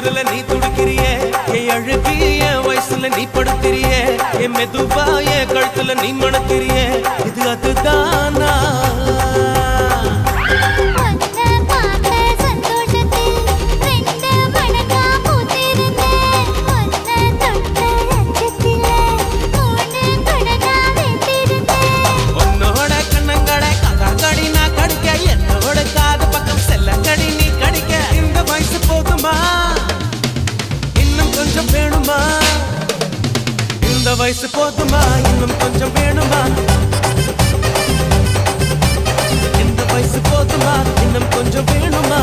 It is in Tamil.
தொடுதல நீ துடிக்கிறியே என் அழுகி என் வயசுல நீ படுத்திரியே என் மெதுவா என் கழுத்துல நீ மணக்கிறியே இது அதுதானா இந்த வயசு போதுமா இன்னும் கொஞ்சம் வேணுமா இந்த வயசு போதுமா இன்னும் கொஞ்சம் வேணுமா